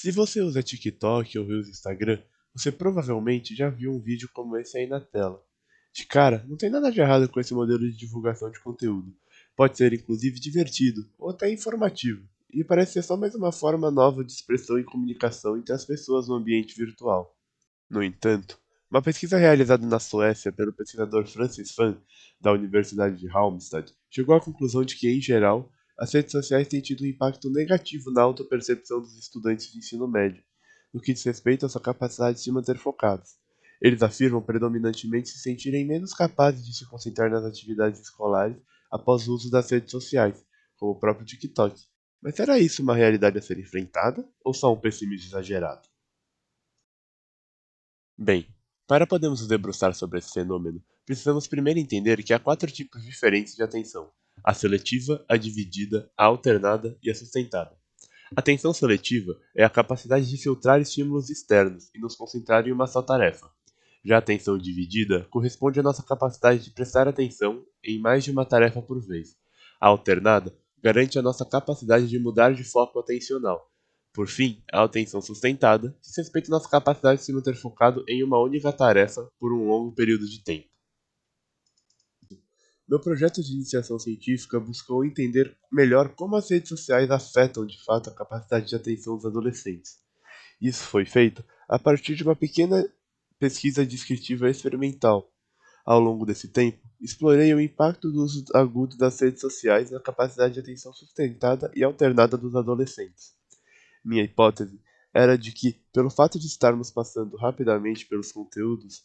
Se você usa TikTok ou usa Instagram, você provavelmente já viu um vídeo como esse aí na tela. De cara, não tem nada de errado com esse modelo de divulgação de conteúdo. Pode ser inclusive divertido ou até informativo, e parece ser só mais uma forma nova de expressão e comunicação entre as pessoas no ambiente virtual. No entanto, uma pesquisa realizada na Suécia pelo pesquisador Francis Fan, da Universidade de Halmstad, chegou à conclusão de que, em geral, as redes sociais têm tido um impacto negativo na autopercepção dos estudantes de ensino médio, no que diz respeito à sua capacidade de se manter focados. Eles afirmam predominantemente se sentirem menos capazes de se concentrar nas atividades escolares após o uso das redes sociais, como o próprio TikTok. Mas será isso uma realidade a ser enfrentada ou só um pessimismo exagerado? Bem, para podermos nos debruçar sobre esse fenômeno, precisamos primeiro entender que há quatro tipos diferentes de atenção: a seletiva, a dividida, a alternada e a sustentada. A atenção seletiva é a capacidade de filtrar estímulos externos e nos concentrar em uma só tarefa. Já a atenção dividida corresponde à nossa capacidade de prestar atenção em mais de uma tarefa por vez. A alternada garante a nossa capacidade de mudar de foco atencional. Por fim, a atenção sustentada diz respeito à nossa capacidade de se manter focado em uma única tarefa por um longo período de tempo. Meu projeto de iniciação científica buscou entender melhor como as redes sociais afetam de fato a capacidade de atenção dos adolescentes. Isso foi feito a partir de uma pequena pesquisa descritiva experimental. Ao longo desse tempo, explorei o impacto do uso agudo das redes sociais na capacidade de atenção sustentada e alternada dos adolescentes. Minha hipótese era de que, pelo fato de estarmos passando rapidamente pelos conteúdos,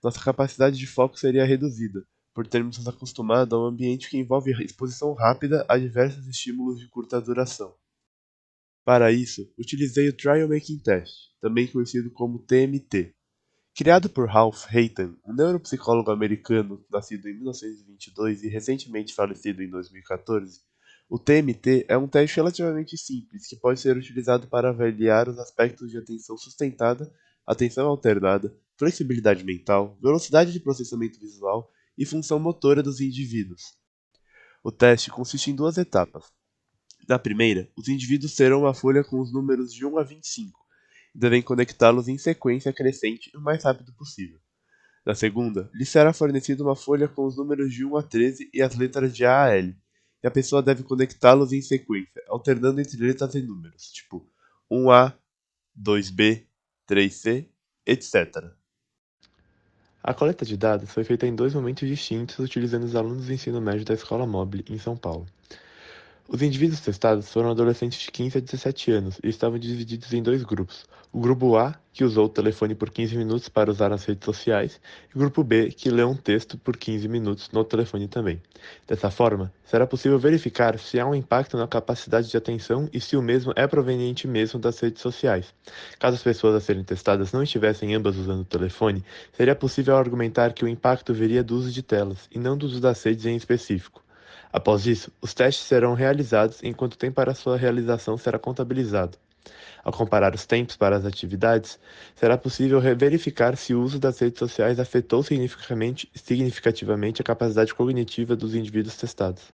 nossa capacidade de foco seria reduzida, por termos nos acostumado a um ambiente que envolve exposição rápida a diversos estímulos de curta duração. Para isso, utilizei o Trial Making Test, também conhecido como TMT. Criado por Ralph Hayton, um neuropsicólogo americano nascido em 1922 e recentemente falecido em 2014, o TMT é um teste relativamente simples que pode ser utilizado para avaliar os aspectos de atenção sustentada, atenção alternada, flexibilidade mental, velocidade de processamento visual e função motora dos indivíduos. O teste consiste em duas etapas. Na primeira, os indivíduos terão uma folha com os números de 1 a 25 e devem conectá-los em sequência crescente o mais rápido possível. Na segunda, lhe será fornecida uma folha com os números de 1 a 13 e as letras de A a L, e a pessoa deve conectá-los em sequência, alternando entre letras e números, tipo 1A, 2B, 3C, etc. A coleta de dados foi feita em dois momentos distintos utilizando os alunos do ensino médio da Escola Móvel, em São Paulo. Os indivíduos testados foram adolescentes de 15 a 17 anos e estavam divididos em dois grupos. O grupo A, que usou o telefone por 15 minutos para usar as redes sociais, e o grupo B, que leu um texto por 15 minutos no telefone também. Dessa forma, será possível verificar se há um impacto na capacidade de atenção e se o mesmo é proveniente mesmo das redes sociais. Caso as pessoas a serem testadas não estivessem ambas usando o telefone, seria possível argumentar que o impacto viria do uso de telas e não do uso das redes em específico. Após isso, os testes serão realizados enquanto o tempo para sua realização será contabilizado. Ao comparar os tempos para as atividades, será possível verificar se o uso das redes sociais afetou significativamente a capacidade cognitiva dos indivíduos testados.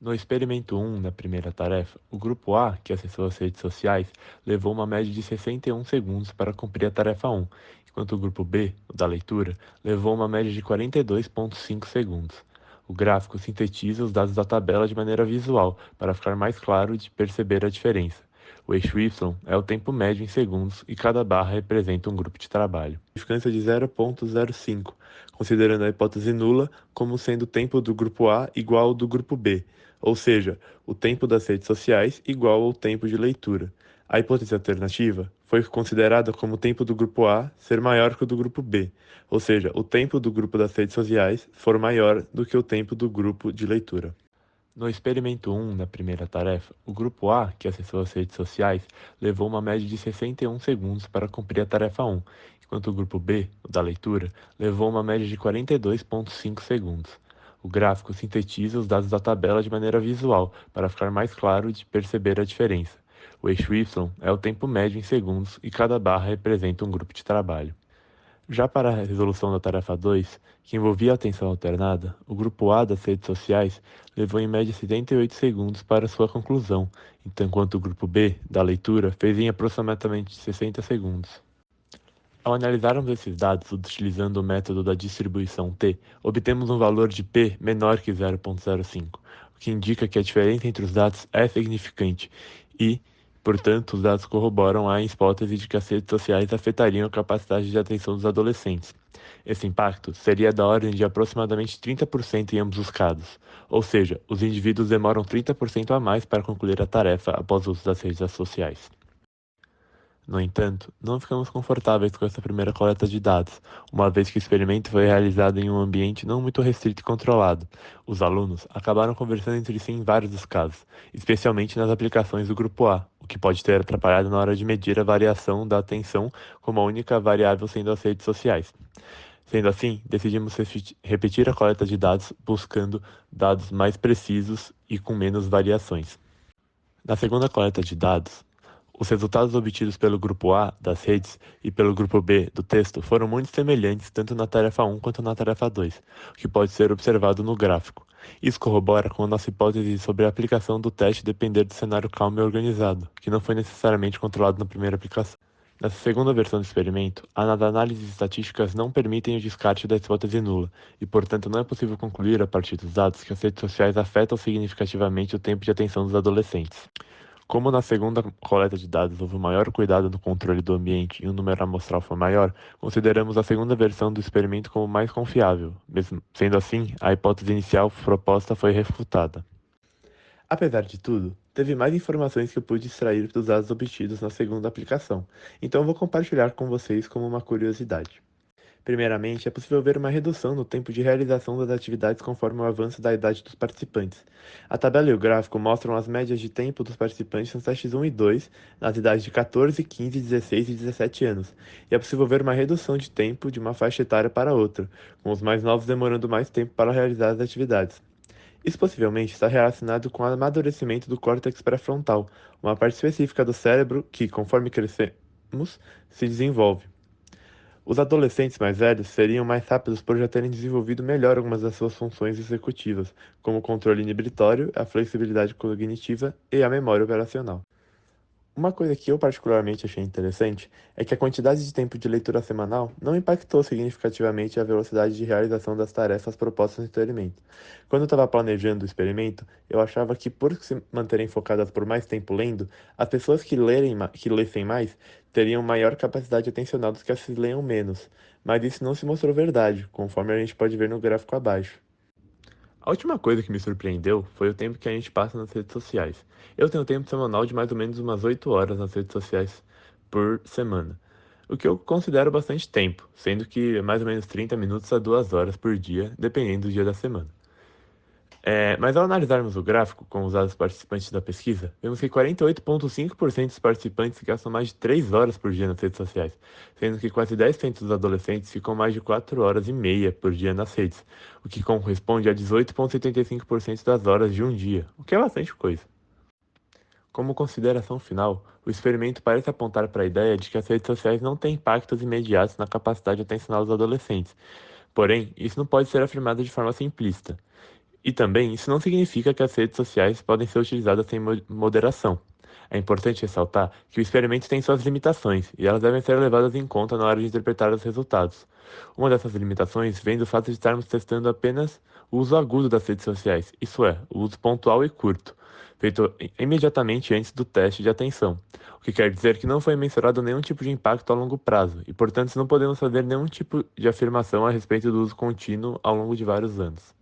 No experimento 1, na primeira tarefa, o grupo A, que acessou as redes sociais, levou uma média de 61 segundos para cumprir a tarefa 1, enquanto o grupo B, o da leitura, levou uma média de 42,5 segundos. O gráfico sintetiza os dados da tabela de maneira visual, para ficar mais claro de perceber a diferença. O eixo Y é o tempo médio em segundos e cada barra representa um grupo de trabalho. Significância de 0,05, considerando a hipótese nula como sendo o tempo do grupo A igual ao do grupo B, ou seja, o tempo das redes sociais igual ao tempo de leitura. A hipótese alternativa foi considerada como o tempo do grupo A ser maior que o do grupo B, ou seja, o tempo do grupo das redes sociais for maior do que o tempo do grupo de leitura. No experimento 1, na primeira tarefa, o grupo A, que acessou as redes sociais, levou uma média de 61 segundos para cumprir a tarefa 1, enquanto o grupo B, o da leitura, levou uma média de 42,5 segundos. O gráfico sintetiza os dados da tabela de maneira visual, para ficar mais claro de perceber a diferença. O eixo Y é o tempo médio em segundos e cada barra representa um grupo de trabalho. Já para a resolução da tarefa 2, que envolvia a atenção alternada, o grupo A das redes sociais levou em média 78 segundos para sua conclusão, enquanto o grupo B, da leitura, fez em aproximadamente 60 segundos. Ao analisarmos esses dados utilizando o método da distribuição T, obtemos um valor de P menor que 0,05, o que indica que a diferença entre os dados é significante e, portanto, os dados corroboram a hipótese de que as redes sociais afetariam a capacidade de atenção dos adolescentes. Esse impacto seria da ordem de aproximadamente 30% em ambos os casos, ou seja, os indivíduos demoram 30% a mais para concluir a tarefa após o uso das redes sociais. No entanto, não ficamos confortáveis com essa primeira coleta de dados, uma vez que o experimento foi realizado em um ambiente não muito restrito e controlado. Os alunos acabaram conversando entre si em vários dos casos, especialmente nas aplicações do grupo A, o que pode ter atrapalhado na hora de medir a variação da atenção como a única variável sendo as redes sociais. Sendo assim, decidimos repetir a coleta de dados buscando dados mais precisos e com menos variações. Na segunda coleta de dados, os resultados obtidos pelo grupo A das redes e pelo grupo B do texto foram muito semelhantes tanto na tarefa 1 quanto na tarefa 2, o que pode ser observado no gráfico. Isso corrobora com a nossa hipótese sobre a aplicação do teste depender do cenário calmo e organizado, que não foi necessariamente controlado na primeira aplicação. Nessa segunda versão do experimento, as análises estatísticas não permitem o descarte da hipótese nula, e portanto não é possível concluir a partir dos dados que as redes sociais afetam significativamente o tempo de atenção dos adolescentes. Como na segunda coleta de dados houve maior cuidado no controle do ambiente e o número amostral foi maior, consideramos a segunda versão do experimento como mais confiável. Mesmo sendo assim, a hipótese inicial proposta foi refutada. Apesar de tudo, teve mais informações que eu pude extrair dos dados obtidos na segunda aplicação, então vou compartilhar com vocês como uma curiosidade. Primeiramente, é possível ver uma redução no tempo de realização das atividades conforme o avanço da idade dos participantes. A tabela e o gráfico mostram as médias de tempo dos participantes nos testes 1 e 2, nas idades de 14, 15, 16 e 17 anos, e é possível ver uma redução de tempo de uma faixa etária para outra, com os mais novos demorando mais tempo para realizar as atividades. Isso possivelmente está relacionado com o amadurecimento do córtex pré-frontal, uma parte específica do cérebro que, conforme crescemos, se desenvolve. Os adolescentes mais velhos seriam mais rápidos por já terem desenvolvido melhor algumas das suas funções executivas, como o controle inibitório, a flexibilidade cognitiva e a memória operacional. Uma coisa que eu particularmente achei interessante é que a quantidade de tempo de leitura semanal não impactou significativamente a velocidade de realização das tarefas propostas no experimento. Quando eu estava planejando o experimento, eu achava que por se manterem focadas por mais tempo lendo, as pessoas que lessem mais teriam maior capacidade atencional do que as que leiam menos, mas isso não se mostrou verdade, conforme a gente pode ver no gráfico abaixo. A última coisa que me surpreendeu foi o tempo que a gente passa nas redes sociais. Eu tenho um tempo semanal de mais ou menos umas 8 horas nas redes sociais por semana, o que eu considero bastante tempo, sendo que é mais ou menos 30 minutos a 2 horas por dia, dependendo do dia da semana. Mas ao analisarmos o gráfico com os dados participantes da pesquisa, vemos que 48,5% dos participantes gastam mais de 3 horas por dia nas redes sociais, sendo que quase 10% dos adolescentes ficam mais de 4 horas e meia por dia nas redes, o que corresponde a 18,75% das horas de um dia, o que é bastante coisa. Como consideração final, o experimento parece apontar para a ideia de que as redes sociais não têm impactos imediatos na capacidade atencional dos adolescentes. Porém, isso não pode ser afirmado de forma simplista. E também, isso não significa que as redes sociais podem ser utilizadas sem moderação. É importante ressaltar que o experimento tem suas limitações e elas devem ser levadas em conta na hora de interpretar os resultados. Uma dessas limitações vem do fato de estarmos testando apenas o uso agudo das redes sociais, isso é, o uso pontual e curto, feito imediatamente antes do teste de atenção, o que quer dizer que não foi mensurado nenhum tipo de impacto a longo prazo e, portanto, não podemos fazer nenhum tipo de afirmação a respeito do uso contínuo ao longo de vários anos.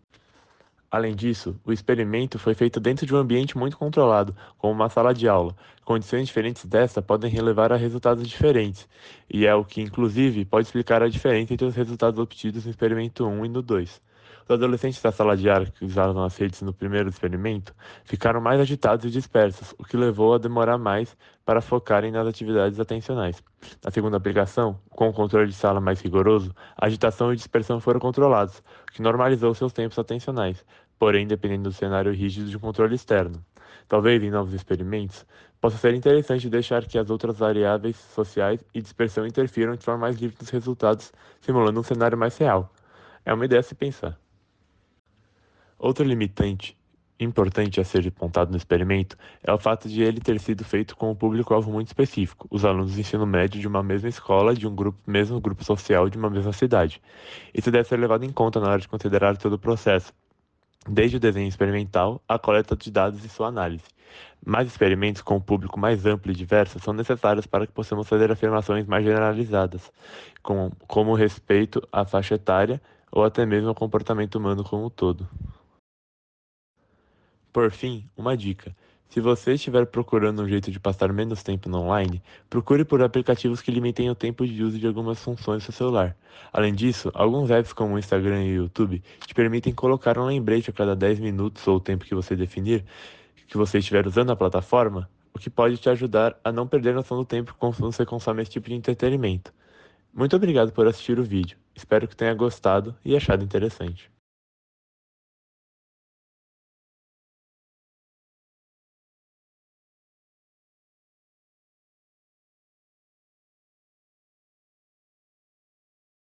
Além disso, o experimento foi feito dentro de um ambiente muito controlado, como uma sala de aula. Condições diferentes dessa podem levar a resultados diferentes, e é o que, inclusive, pode explicar a diferença entre os resultados obtidos no experimento 1 e no 2. Os adolescentes da sala de aula que usavam as redes no primeiro experimento ficaram mais agitados e dispersos, o que levou a demorar mais para focarem nas atividades atencionais. Na segunda aplicação, com o controle de sala mais rigoroso, a agitação e dispersão foram controlados, o que normalizou seus tempos atencionais, porém dependendo do cenário rígido de um controle externo. Talvez, em novos experimentos, possa ser interessante deixar que as outras variáveis sociais e dispersão interfiram de forma mais livre nos resultados, simulando um cenário mais real. É uma ideia a se pensar. Outro limitante importante a ser apontado no experimento é o fato de ele ter sido feito com um público-alvo muito específico, os alunos do ensino médio de uma mesma escola, de um mesmo grupo social de uma mesma cidade. Isso deve ser levado em conta na hora de considerar todo o processo, desde o desenho experimental à coleta de dados e sua análise. Mais experimentos com um público mais amplo e diverso são necessários para que possamos fazer afirmações mais generalizadas, como respeito à faixa etária ou até mesmo ao comportamento humano como um todo. Por fim, uma dica. Se você estiver procurando um jeito de passar menos tempo no online, procure por aplicativos que limitem o tempo de uso de algumas funções do seu celular. Além disso, alguns apps como o Instagram e o YouTube te permitem colocar um lembrete a cada 10 minutos ou o tempo que você definir que você estiver usando a plataforma, o que pode te ajudar a não perder noção do tempo quando você consome esse tipo de entretenimento. Muito obrigado por assistir o vídeo. Espero que tenha gostado e achado interessante.